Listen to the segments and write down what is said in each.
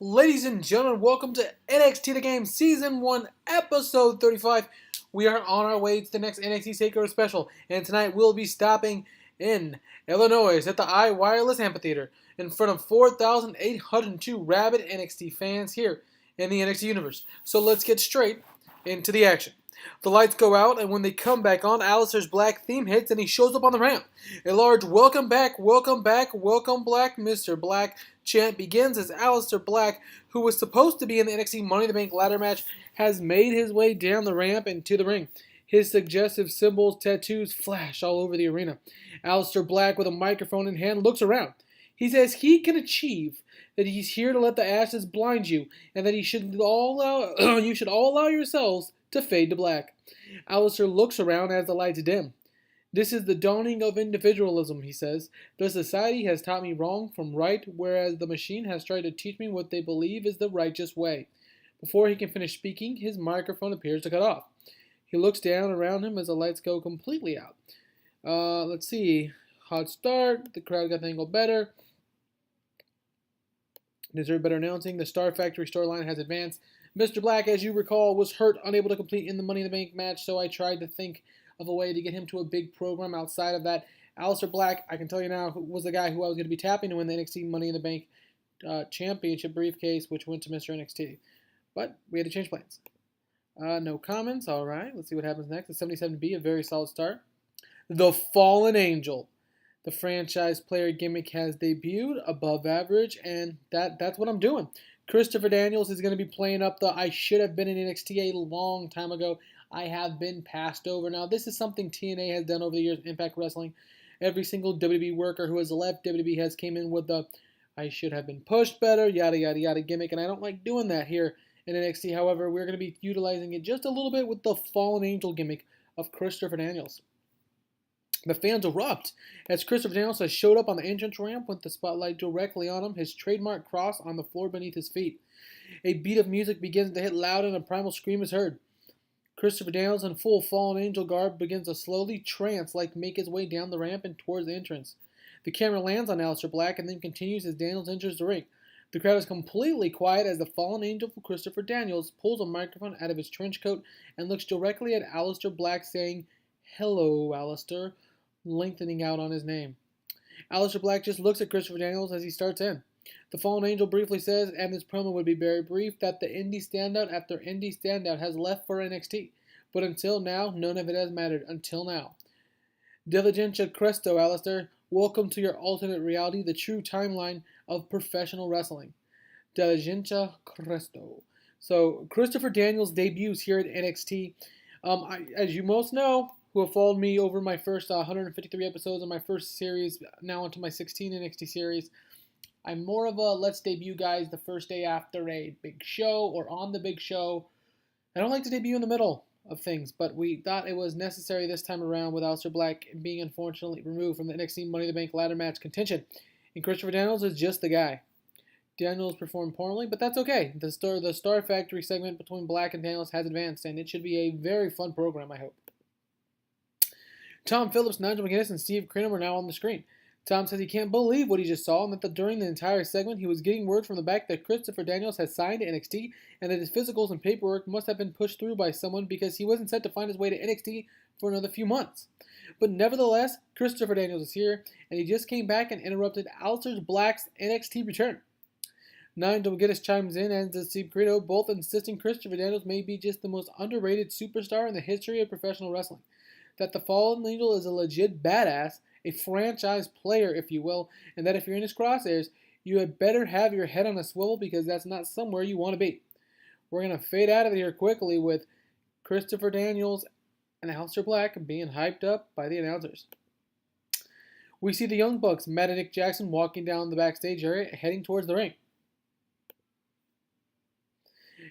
Ladies and gentlemen, welcome to NXT The Game Season 1, Episode 35. We are on our way to the next NXT TakeOver special, and tonight we'll be stopping in Illinois at the iWireless Amphitheater in front of 4,802 rabid NXT fans here in the NXT universe. So let's get straight into the action. The lights go out, and when they come back on, Aleister's Black theme hits, and he shows up on the ramp. A large welcome back, welcome back, welcome Black, Mr. Black chant begins as Aleister Black, who was supposed to be in the NXT Money in the Bank ladder match, has made his way down the ramp and to the ring. His suggestive symbols, tattoos flash all over the arena. Aleister Black, with a microphone in hand, looks around. He says he can achieve that he's here to let the ashes blind you, and that you should all allow yourselves to fade to black. Aleister looks around as the lights dim. This is the dawning of individualism, he says. The society has taught me wrong from right, whereas the machine has tried to teach me what they believe is the righteous way. Before he can finish speaking, his microphone appears to cut off. He looks down around him as the lights go completely out. Let's see. Hot start. The crowd got the angle better. Deserve better announcing. The Star Factory storyline has advanced. Mr. Black, as you recall, was hurt, unable to complete in the Money in the Bank match, so I tried to think of a way to get him to a big program outside of that. Aleister Black, I can tell you now, was the guy who I was going to be tapping to win the NXT Money in the Bank championship briefcase, which went to Mr. NXT. But we had to change plans. No comments. All right, let's see what happens next. The 77B, a very solid start. The Fallen Angel. The franchise player gimmick has debuted, above average, and that's what I'm doing. Christopher Daniels is going to be playing up the I should have been in NXT a long time ago. I have been passed over. Now, this is something TNA has done over the years in Impact Wrestling. Every single WWE worker who has left WWE has came in with the I should have been pushed better, yada, yada, yada gimmick, and I don't like doing that here in NXT. However, we're going to be utilizing it just a little bit with the Fallen Angel gimmick of Christopher Daniels. The fans erupt as Christopher Daniels has showed up on the entrance ramp with the spotlight directly on him, his trademark cross on the floor beneath his feet. A beat of music begins to hit loud and a primal scream is heard. Christopher Daniels, in full Fallen Angel garb, begins to slowly trance-like make his way down the ramp and towards the entrance. The camera lands on Aleister Black and then continues as Daniels enters the ring. The crowd is completely quiet as the Fallen Angel for Christopher Daniels pulls a microphone out of his trench coat and looks directly at Aleister Black, saying, "Hello, Aleister," lengthening out on his name. Aleister Black just looks at Christopher Daniels as he starts in. The Fallen Angel briefly says, and this promo would be very brief, that the indie standout after indie standout has left for NXT. But until now, none of it has mattered. Until now. Diligentia Cresto, Aleister. Welcome to your alternate reality, the true timeline of professional wrestling. Diligentia Cresto. So, Christopher Daniels debuts here at NXT. As you most know, who have followed me over my first 153 episodes of my first series, now into my 16 NXT series, I'm more of a let's debut guys the first day after a big show or on the big show. I don't like to debut in the middle of things, but we thought it was necessary this time around with Aleister Black being unfortunately removed from the NXT Money in the Bank ladder match contention. And Christopher Daniels is just the guy. Daniels performed poorly, but that's okay. The Star Factory segment between Black and Daniels has advanced, and it should be a very fun program, I hope. Tom Phillips, Nigel McGuinness, and Steve Crenham are now on the screen. Tom says he can't believe what he just saw, and that during the entire segment he was getting word from the back that Christopher Daniels has signed to NXT, and that his physicals and paperwork must have been pushed through by someone because he wasn't set to find his way to NXT for another few months. But nevertheless, Christopher Daniels is here, and he just came back and interrupted Aleister Black's NXT return. Nigel McGuinness chimes in, and does Steve Crenham, both insisting Christopher Daniels may be just the most underrated superstar in the history of professional wrestling. That the Fallen Angel is a legit badass, a franchise player, if you will, and that if you're in his crosshairs, you had better have your head on a swivel because that's not somewhere you want to be. We're going to fade out of here quickly with Christopher Daniels and Aleister Black being hyped up by the announcers. We see the Young Bucks, Matt and Nick Jackson, walking down the backstage area, heading towards the ring.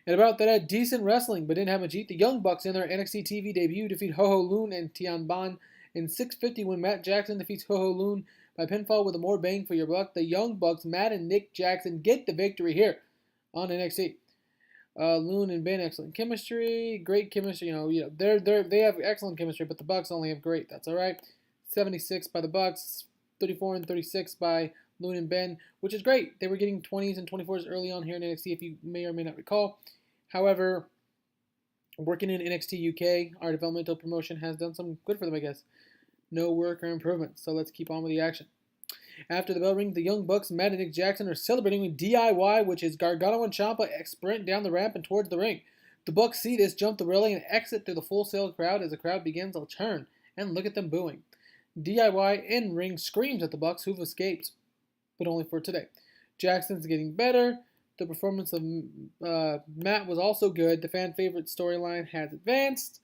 And about that, decent wrestling, but didn't have much heat. The Young Bucks in their NXT TV debut defeat Ho-Ho Loon and Tian Ban in 650 when Matt Jackson defeats Ho-Ho Loon by pinfall with a more bang for your buck. The Young Bucks, Matt and Nick Jackson, get the victory here on NXT. Loon and Ben, excellent chemistry, great chemistry. They have excellent chemistry, but the Bucks only have great. That's all right. 76 by the Bucks, 34 and 36 by Loon and Ben, which is great. They were getting 20s and 24s early on here in NXT, if you may or may not recall. However, working in NXT UK, our developmental promotion has done some good for them, I guess. No work or improvement, so let's keep on with the action. After the bell ring, the Young Bucks, Matt and Nick Jackson, are celebrating with DIY, which is Gargano and Ciampa sprint down the ramp and towards the ring. The Bucks see this, jump the railing, and exit through the Full Sail crowd. As the crowd begins, they'll turn and look at them booing. DIY in-ring screams at the Bucks, who've escaped, but only for today. Jackson's getting better. The performance of Matt was also good. The fan favorite storyline has advanced.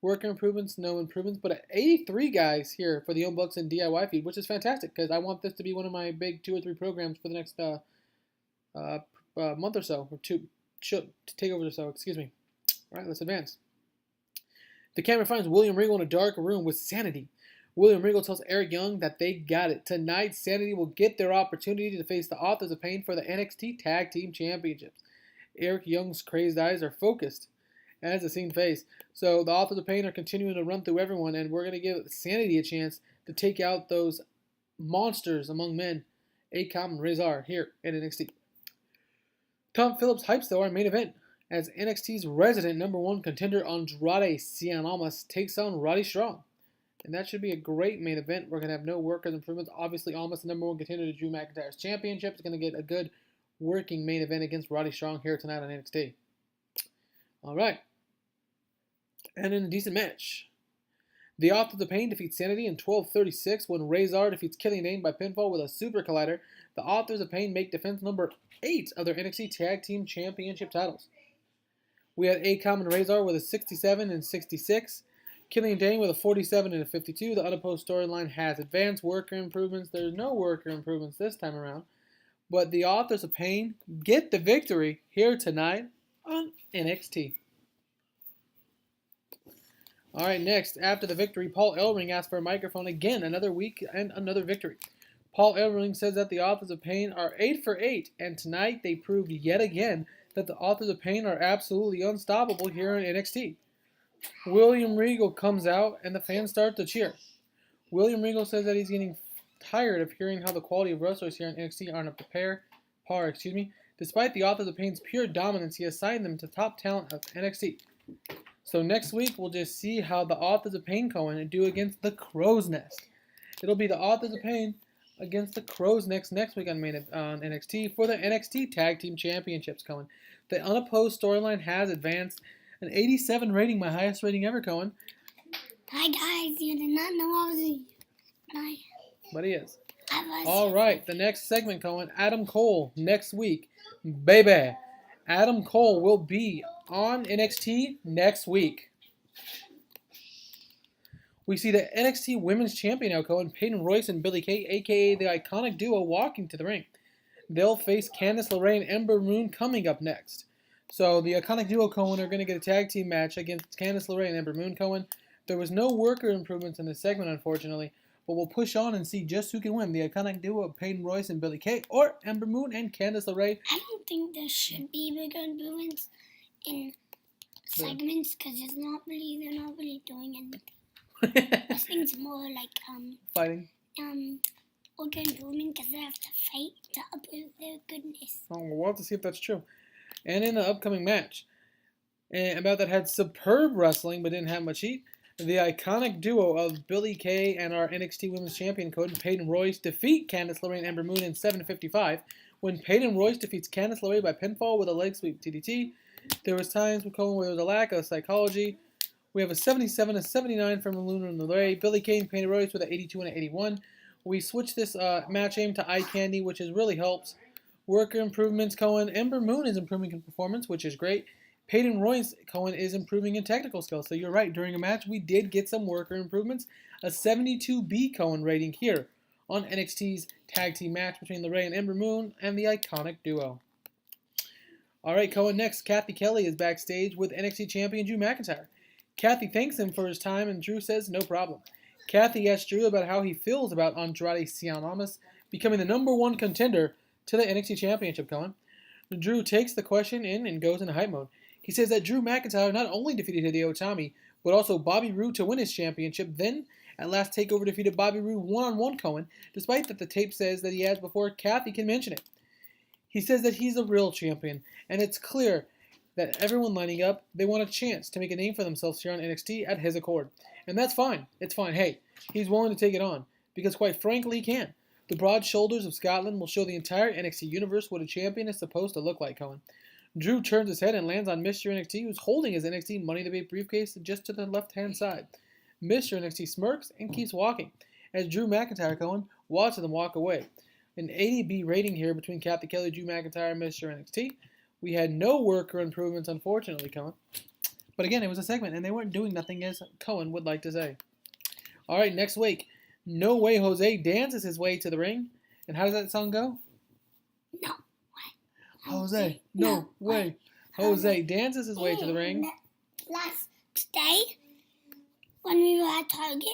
Worker improvements, no improvements, but 83 guys here for the Young Bucks and DIY feed, which is fantastic because I want this to be one of my big 2 or 3 programs for the next month or so, or 2 takeovers or so. Excuse me. All right, let's advance. The camera finds William Regal in a dark room with Sanity. William Regal tells Eric Young that they got it. Tonight, Sanity will get their opportunity to face the Authors of Pain for the NXT Tag Team Championships. Eric Young's crazed eyes are focused as the scene fades. So the Authors of Pain are continuing to run through everyone, and we're going to give Sanity a chance to take out those monsters among men, Akam and Rezar, here at NXT. Tom Phillips hypes though our main event as NXT's resident #1 contender Andrade Cien Almas takes on Roddy Strong. And that should be a great main event. We're going to have no workers improvements. Obviously, Almas, the #1 contender to Drew McIntyre's championship, is going to get a good working main event against Roddy Strong here tonight on NXT. All right. And in a decent match, the Authors of Pain defeats Sanity in 12:36 when Rezar defeats Killian Dane by pinfall with a super collider. The Authors of Pain make defense number 8 of their NXT Tag Team Championship titles. We had Akam and Rezar with a 67 and 66. Killian Dane with a 47 and a 52. The unopposed storyline has advanced worker improvements. There's no worker improvements this time around. But the Authors of Pain get the victory here tonight on NXT. All right, next, after the victory, Paul Ellering asks for a microphone again, another week and another victory. Paul Ellering says that the Authors of Pain are 8 for 8, and tonight they proved yet again that the Authors of Pain are absolutely unstoppable here in NXT. William Regal comes out, and the fans start to cheer. William Regal says that he's getting tired of hearing how the quality of wrestlers here in NXT aren't up to par. Despite the Authors of Pain's pure dominance, he assigned them to top talent of NXT. So next week, we'll just see how the Authors of Pain Cohen do against the Crow's Nest. It'll be the Authors of Pain against the Crow's Nest next week on NXT for the NXT Tag Team Championships, Cohen. The unopposed storyline has advanced. An 87 rating, my highest rating ever, Cohen. Hi guys, you did not know I was nice. But he is. All right, the next segment, Cohen. Adam Cole next week. Baby. Adam Cole will be on NXT next week. We see the NXT Women's Champion now, Cohen, Peyton Royce and Billie Kay, a.k.a. the iconic duo, walking to the ring. They'll face Candice LeRae and Ember Moon coming up next. So the iconic duo, Cohen, are going to get a tag team match against Candice LeRae and Ember Moon, Cohen. There was no worker improvements in this segment, unfortunately, but we'll push on and see just who can win. The iconic duo of Peyton Royce and Billie Kay, or Ember Moon and Candice LeRae. I don't think there should be bigger improvements in segments because they're not really doing anything. I think it's more like fighting. Worker improvement because they have to fight to upgrade their goodness. Oh, we'll have to see if that's true. And in the upcoming match, and about that had superb wrestling but didn't have much heat, the iconic duo of Billie Kay and our NXT Women's Champion, Peyton Royce, defeat Candice LeRae and Ember Moon in 7:55. When Peyton Royce defeats Candice LeRae by pinfall with a leg sweep TDT, there was times with Cohen where there was a lack of psychology. We have a 77, a 79 from Luna and LeRae. Billie Kay and Peyton Royce with an 82 and an 81. We switched this match aim to eye candy, which has really helped. Worker improvements, Cohen. Ember Moon is improving in performance, which is great. Peyton Royce, Cohen, is improving in technical skills. So you're right, during a match, we did get some worker improvements. A 72B Cohen rating here on NXT's tag team match between LeRae and Ember Moon and the iconic duo. All right, Cohen, next, Kathy Kelly is backstage with NXT champion Drew McIntyre. Kathy thanks him for his time, and Drew says no problem. Kathy asks Drew about how he feels about Andrade Cien Almas becoming the #1 contender to the NXT Championship, Cohen. Drew takes the question in and goes into hype mode. He says that Drew McIntyre not only defeated Hideo Itami, but also Bobby Roode to win his championship then, at last TakeOver defeated Bobby Roode one-on-one, Cohen, despite that the tape says that he has before Kathy can mention it. He says that he's a real champion, and it's clear that everyone lining up, they want a chance to make a name for themselves here on NXT at his accord. And that's fine. It's fine. Hey, he's willing to take it on, because quite frankly, he can. The broad shoulders of Scotland will show the entire NXT universe what a champion is supposed to look like, Cohen. Drew turns his head and lands on Mr. NXT, who's holding his NXT Money in the Bank briefcase just to the left-hand side. Mr. NXT smirks and keeps walking, as Drew McIntyre, Cohen, watches them walk away. An 80B rating here between Kathy Kelly, Drew McIntyre, and Mr. NXT. We had no worker improvements, unfortunately, Cohen. But again, it was a segment, and they weren't doing nothing, as Cohen would like to say. All right, next week, No Way Jose dances his way to the ring. And how does that song go? No. Jose, no way. Jose dances his way to the ring. Last day, when we were at Target,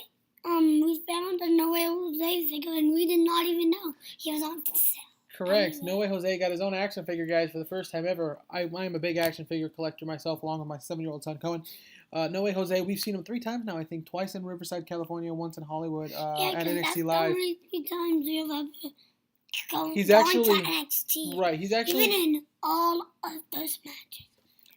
we found a No Way Jose figure, and we did not even know he was on sale. Correct. No Way Jose got his own action figure, guys, for the first time ever. I am a big action figure collector myself, along with my 7-year-old son, Cohen. No Way Jose, we've seen him 3 times now, I think. Twice in Riverside, California, once in Hollywood at NXT Live. That's the only 3 times we've ever gone to NXT. Right, he's actually... Even in all of those matches.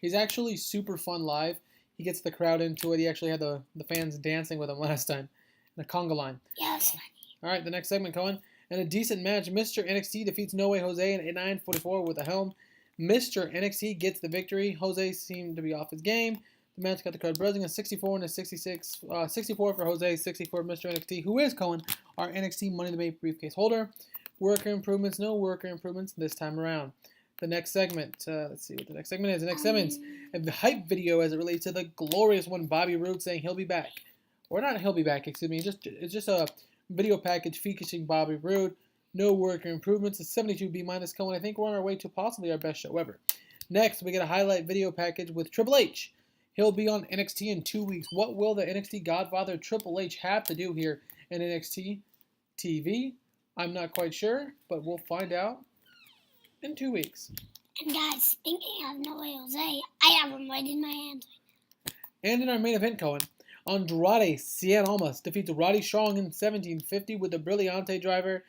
He's actually super fun live. He gets the crowd into it. He actually had the fans dancing with him last time. In a conga line. Yeah, that's funny. All right, the next segment, Cohen. In a decent match, Mr. NXT defeats No Way Jose in 9:44 with a helm. Mr. NXT gets the victory. Jose seemed to be off his game. The match got the crowd buzzing. A 64 and a 66. 64 for Jose, 64 for Mr. NXT, who is, Cohen, our NXT Money in the Bank briefcase holder. Worker improvements, no worker improvements this time around. The next segment, let's see what the next segment is. The next segment is the hype video as it relates to the glorious one, Bobby Roode saying he'll be back. Or not he'll be back, excuse me. It's just a video package featuring Bobby Roode. No worker improvements. It's 72B minus Cohen. I think we're on our way to possibly our best show ever. Next, we get a highlight video package with Triple H. He'll be on NXT in 2 weeks. What will the NXT Godfather Triple H have to do here in NXT TV? I'm not quite sure, but we'll find out in 2 weeks. And guys, speaking of No Way Jose, I have him right in my hand. And in our main event, Cohen, Andrade Cien Almas defeats Roddy Strong in 1750 with the Brilliante driver.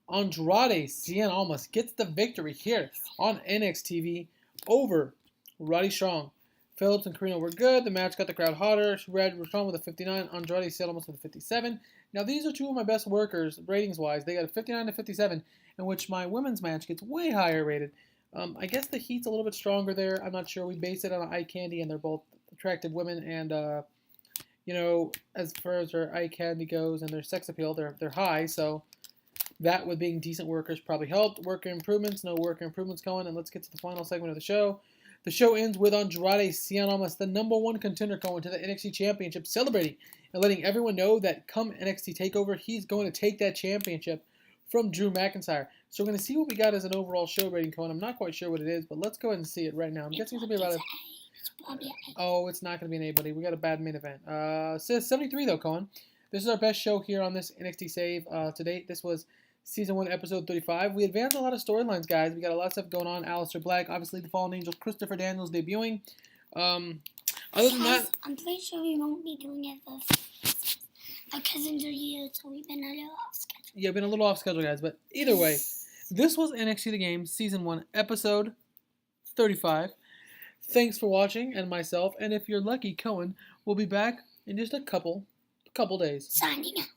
Andrade Cien Almas gets the victory here on NXT TV over Roddy Strong. Phillips and Carino were good. The match got the crowd hotter. Red Strong with a 59. Andrade Cien Almas with a 57. Now, these are 2 of my best workers, ratings-wise. They got a 59 to 57, in which my women's match gets way higher rated. I guess the heat's a little bit stronger there. I'm not sure. We base it on eye candy, and they're both attractive women. And, you know, as far as their eye candy goes and their sex appeal, they're high. So that, with being decent workers, probably helped. Worker improvements, no worker improvements going. And let's get to the final segment of the show. The show ends with Andrade Cien Almas, the #1 contender, going to the NXT Championship, celebrating and letting everyone know that come NXT TakeOver, he's going to take that championship from Drew McIntyre. So we're going to see what we got as an overall show rating, Cohen. I'm not quite sure what it is, but let's go ahead and see it right now. I'm guessing it's going to be about Oh, it's not going to be an A, buddy. We got a bad main event. Says 73, though, Cohen. This is our best show here on this NXT Save to date. This was Season 1, Episode 35. We advanced a lot of storylines, guys. We got a lot of stuff going on. Aleister Black, obviously the Fallen Angel, Christopher Daniels debuting. Other than that, I'm pretty sure we won't be doing it for my cousins are here, so we've been a little off schedule. Yeah, been a little off schedule, guys. But either way, this was NXT The Game, Season 1, Episode 35. Thanks for watching, and myself, and if you're lucky, Cohen will be back in just a couple days. Signing out.